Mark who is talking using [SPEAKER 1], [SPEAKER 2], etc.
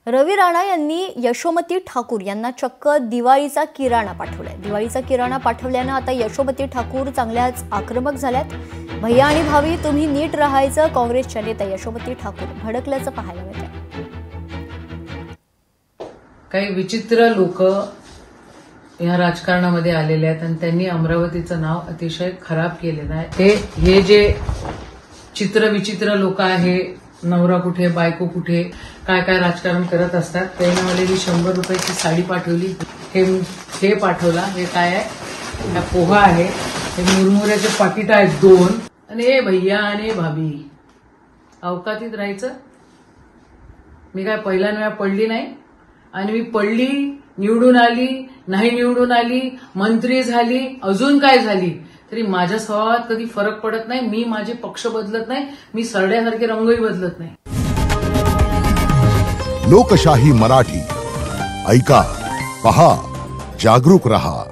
[SPEAKER 1] रवी राणा यांनी यशोमती ठाकूर यांना चक्क दिवाळीचा किराणा पाठवलाय। दिवाळीचा किराणा पाठवल्यानं आता यशोमती ठाकूर चांगल्याच आक्रमक झाल्यात। भैया आणि भावी तुम्ही नीट राहायचं, काँग्रेसच्या नेत्या यशोमती ठाकूर भडकल्याचं पाहायला मिळतंय।
[SPEAKER 2] काही विचित्र लोक या राजकारणामध्ये आलेले आहेत आणि त्यांनी अमरावतीचं नाव अतिशय खराब केलेलं आहे। हे जे विचित्र लोक आहे, नवरा कुठे बायको कुठे काय काय राजकारण करत असतात। त्याने मला ही 100 रुपयाची साडी पाठवली, हे पाठवला, हे काय आहे, हा पोहा आहे, हे मुरमुऱ्याचे पाकिट आहेत 2, आणि हे भैया आणि भाभी अवकातीत राहायचं। मी काय पहिल्यांदा पडली नाही, आणि मी पडली, निवडून आली, नाही निवडून आली, मंत्री झाली, अजून काय झाली तरी माझ्या स्वभावात कधी फरक पडत नाही। मी माझे पक्ष बदलत नाही, मी सरड्यासारखे रंगही बदलत नाही।
[SPEAKER 3] लोकशाही मराठी ऐका, पहा, जागरूक रहा।